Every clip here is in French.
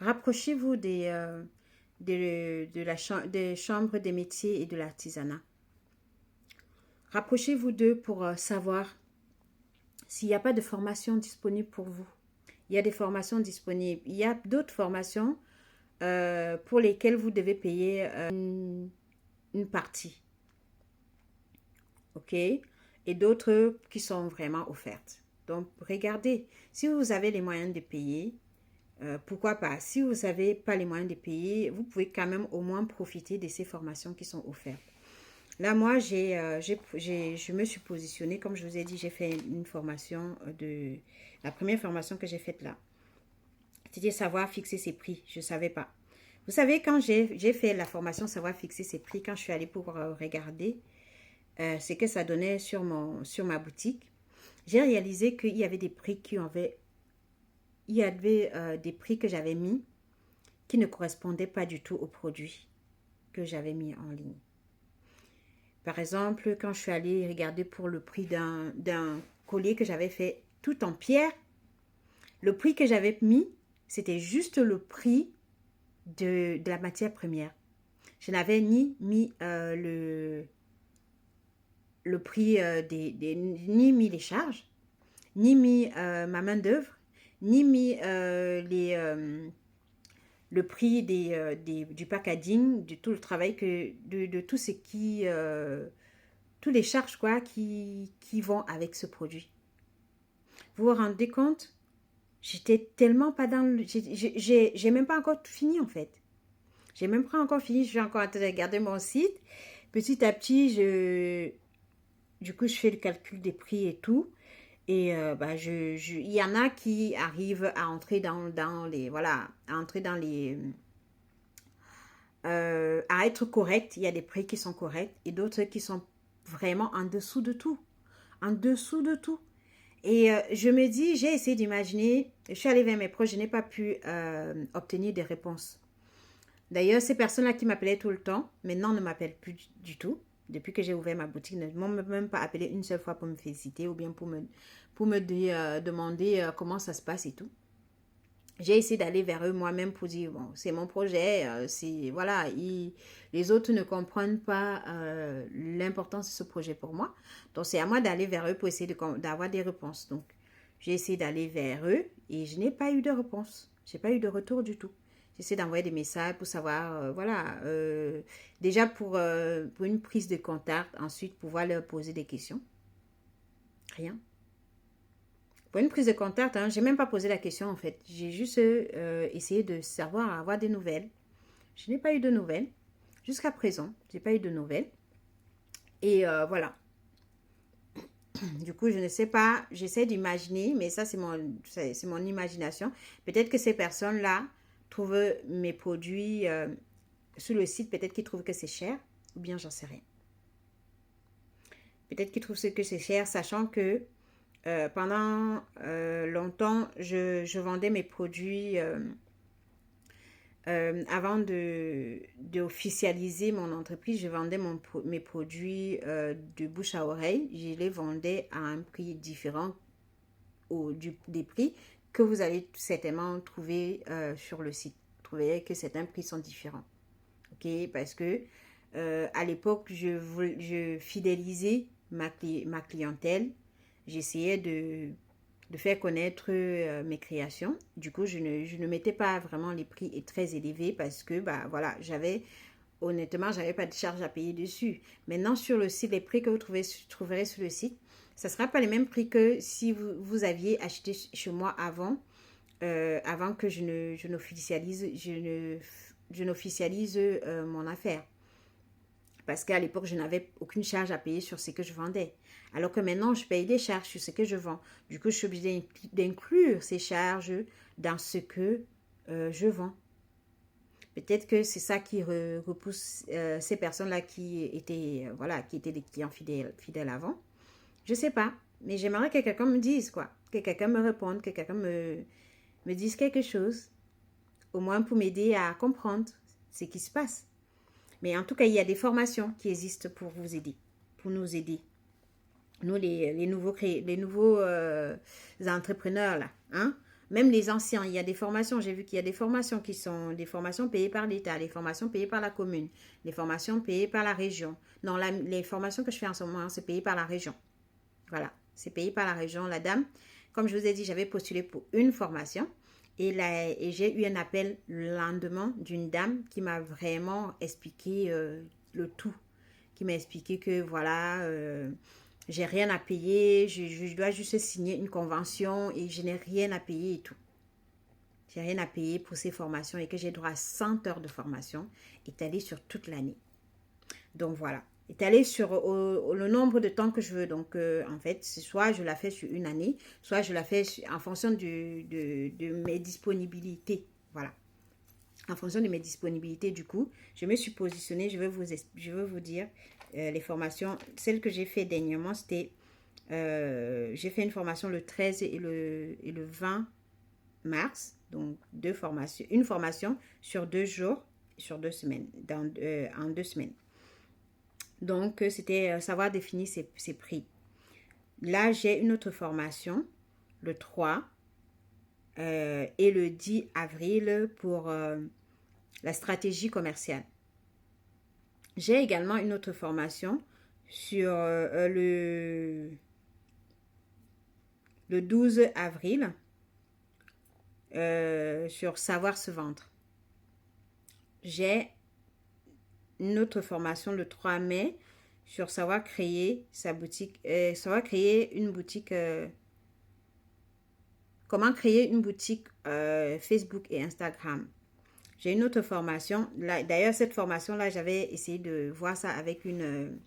Rapprochez-vous des chambres des métiers et de l'artisanat. Rapprochez-vous d'eux pour savoir s'il n'y a pas de formation disponible pour vous. Il y a des formations disponibles. Il y a d'autres formations pour lesquelles vous devez payer une partie. OK? Et d'autres qui sont vraiment offertes. Donc, regardez. Si vous avez les moyens de payer, pourquoi pas? Si vous n'avez pas les moyens de payer, vous pouvez quand même au moins profiter de ces formations qui sont offertes. Là, moi, je me suis positionnée, comme je vous ai dit, j'ai fait une formation la première formation que j'ai faite là. C'était savoir fixer ses prix. Je ne savais pas. Vous savez, quand j'ai fait la formation savoir fixer ses prix, quand je suis allée pour regarder ce que ça donnait sur ma boutique, j'ai réalisé qu'il y avait des prix des prix que j'avais mis qui ne correspondaient pas du tout aux produits que j'avais mis en ligne. Par exemple, quand je suis allée regarder pour le prix d'un collier que j'avais fait tout en pierre, le prix que j'avais mis, c'était juste le prix de la matière première. Je n'avais ni mis le prix ni mis les charges, ni mis ma main d'œuvre, ni mis le prix du packaging, de tout le travail de tout ce qui tous les charges quoi qui vont avec ce produit. Vous vous rendez compte? J'étais tellement pas dans le... J'ai même pas encore tout fini en fait. J'ai même pas encore fini. Je suis encore en train de regarder mon site. Petit à petit, du coup, je fais le calcul des prix et tout. Et il y en a qui arrivent à entrer dans les... Voilà, à entrer dans les... à être corrects. Il y a des prix qui sont corrects et d'autres qui sont vraiment en dessous de tout. En dessous de tout. Et je me dis, j'ai essayé d'imaginer, je suis allée vers mes proches, je n'ai pas pu obtenir des réponses. D'ailleurs, ces personnes-là qui m'appelaient tout le temps, maintenant ne m'appellent plus du tout. Depuis que j'ai ouvert ma boutique, ne m'ont même pas appelé une seule fois pour me féliciter ou bien pour me demander comment ça se passe et tout. J'ai essayé d'aller vers eux moi-même pour dire, bon, c'est mon projet, voilà, les autres ne comprennent pas l'importance de ce projet pour moi. Donc, c'est à moi d'aller vers eux pour essayer d'avoir des réponses. Donc, j'ai essayé d'aller vers eux et je n'ai pas eu de réponse. Je n'ai pas eu de retour du tout. J'essaie d'envoyer des messages pour savoir, voilà, déjà pour une prise de contact, ensuite pouvoir leur poser des questions. Rien. Pour une prise de contact, hein, j'ai même pas posé la question en fait. J'ai juste essayé de savoir, avoir des nouvelles. Je n'ai pas eu de nouvelles. Jusqu'à présent, je n'ai pas eu de nouvelles. Et voilà. Du coup, je ne sais pas, j'essaie d'imaginer, mais ça, c'est mon imagination. Peut-être que ces personnes-là trouvent mes produits sur le site, peut-être qu'ils trouvent que c'est cher, ou bien j'en sais rien. Peut-être qu'ils trouvent que c'est cher, sachant que pendant longtemps, je vendais mes produits avant d'officialiser mon entreprise. Je vendais mes produits de bouche à oreille. Je les vendais à un prix différent des prix que vous allez certainement trouver sur le site. Vous trouverez que certains prix sont différents. OK? Parce que à l'époque, je fidélisais ma clientèle. J'essayais de faire connaître mes créations. Du coup, je ne mettais pas vraiment les prix très élevés parce que, bah, voilà, honnêtement, j'avais pas de charge à payer dessus. Maintenant, sur le site, les prix que vous trouverez sur le site, ça ne sera pas les mêmes prix que si vous aviez acheté chez moi avant que je n'officialise mon affaire. Parce qu'à l'époque, je n'avais aucune charge à payer sur ce que je vendais. Alors que maintenant, je paye des charges sur ce que je vends. Du coup, je suis obligée d'inclure ces charges dans ce que je vends. Peut-être que c'est ça qui repousse ces personnes-là qui étaient des clients fidèles avant. Je ne sais pas, mais j'aimerais que quelqu'un me dise quoi. Que quelqu'un me réponde, que quelqu'un me dise quelque chose. Au moins pour m'aider à comprendre ce qui se passe. Mais en tout cas, il y a des formations qui existent pour vous aider, pour nous aider. Nous, les nouveaux entrepreneurs, là, hein? Même les anciens, il y a des formations, j'ai vu qu'il y a des formations qui sont des formations payées par l'État, des formations payées par la commune, des formations payées par la région. Non, les formations que je fais en ce moment, c'est payé par la région. Voilà, c'est payé par la région. La dame, comme je vous ai dit, j'avais postulé pour une formation et j'ai eu un appel le lendemain d'une dame qui m'a vraiment expliqué le tout, qui m'a expliqué que voilà, j'ai rien à payer, je dois juste signer une convention et je n'ai rien à payer et tout. J'ai rien à payer pour ces formations et que j'ai droit à 100 heures de formation étalée sur toute l'année. Donc voilà, étalée sur le nombre de temps que je veux. Donc en fait, soit je la fais sur une année, soit je la fais en fonction de mes disponibilités. Voilà. En fonction de mes disponibilités, du coup, je me suis positionnée, je veux vous dire, les formations, celles que j'ai fait dernièrement, c'était, j'ai fait une formation le 13 et le 20 mars, donc une formation sur 2 jours, sur 2 semaines, en 2 semaines. Donc, c'était savoir définir ses prix. Là, j'ai une autre formation, le 3 et le 10 avril pour la stratégie commerciale. J'ai également une autre formation sur le 12 avril sur savoir se vendre. J'ai une autre formation le 3 mai sur savoir créer sa boutique, savoir créer une boutique, comment créer une boutique Facebook et Instagram. J'ai une autre formation. D'ailleurs, cette formation-là, j'avais essayé de voir ça avec une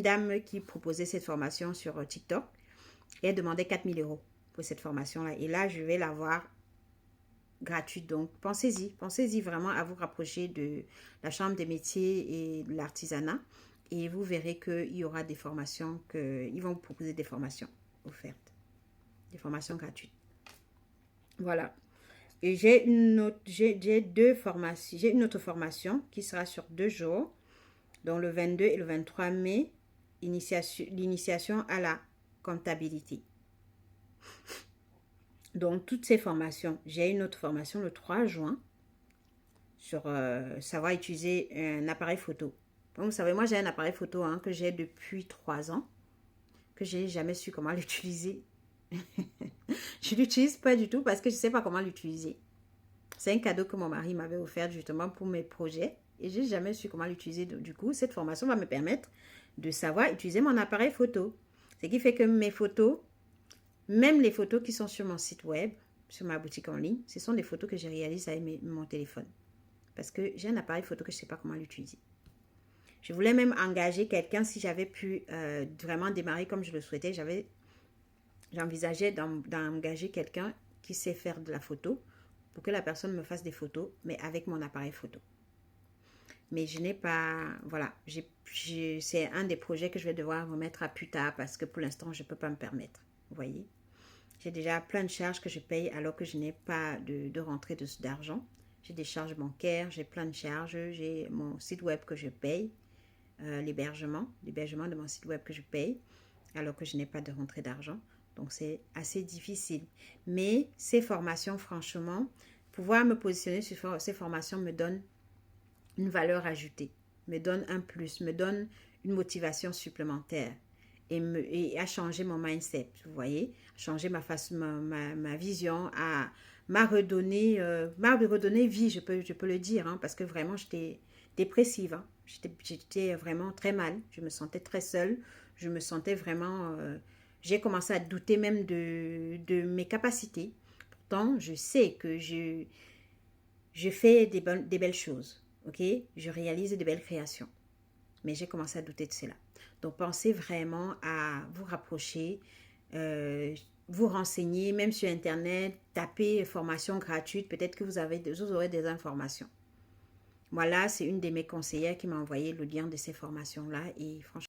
dame qui proposait cette formation sur TikTok. Et elle demandait 4 000 € pour cette formation-là. Et là, je vais l'avoir gratuite. Donc, pensez-y vraiment à vous rapprocher de la Chambre des métiers et de l'artisanat. Et vous verrez qu'il y aura des formations, ils vont vous proposer des formations offertes. Des formations gratuites. Voilà. Et j'ai une autre formation qui sera sur 2 jours, donc le 22 et le 23 mai, l'initiation à la comptabilité. Donc, toutes ces formations, j'ai une autre formation le 3 juin sur savoir utiliser un appareil photo. Donc, vous savez, moi, j'ai un appareil photo que j'ai depuis 3 ans, que je n'ai jamais su comment l'utiliser. Je ne l'utilise pas du tout parce que je ne sais pas comment l'utiliser. C'est un cadeau que mon mari m'avait offert justement pour mes projets et je n'ai jamais su comment l'utiliser. Du coup, cette formation va me permettre de savoir utiliser mon appareil photo. Ce qui fait que mes photos, même les photos qui sont sur mon site web, sur ma boutique en ligne, ce sont des photos que je réalise avec mon téléphone. Parce que j'ai un appareil photo que je ne sais pas comment l'utiliser. Je voulais même engager quelqu'un si j'avais pu vraiment démarrer comme je le souhaitais. J'envisageais d'engager quelqu'un qui sait faire de la photo pour que la personne me fasse des photos, mais avec mon appareil photo. Mais je n'ai pas... Voilà, c'est un des projets que je vais devoir remettre à plus tard parce que pour l'instant, je ne peux pas me permettre. Vous voyez? J'ai déjà plein de charges que je paye alors que je n'ai pas de rentrée d'argent. J'ai des charges bancaires, j'ai plein de charges, j'ai mon site web que je paye, l'hébergement de mon site web que je paye alors que je n'ai pas de rentrée d'argent. Donc, c'est assez difficile. Mais ces formations, franchement, pouvoir me positionner sur ces formations me donne une valeur ajoutée, me donne un plus, me donne une motivation supplémentaire et à changer mon mindset, vous voyez, changer ma vision, m'a redonné vie, je peux le dire, parce que vraiment, j'étais dépressive. J'étais vraiment très mal. Je me sentais très seule. Je me sentais vraiment... j'ai commencé à douter même de mes capacités. Pourtant, je sais que je fais des belles choses. Ok? Je réalise de belles créations. Mais j'ai commencé à douter de cela. Donc, pensez vraiment à vous rapprocher, vous renseigner, même sur Internet, tapez formation gratuite. Peut-être que vous aurez des informations. Voilà, c'est une de mes conseillères qui m'a envoyé le lien de ces formations-là. Et franchement,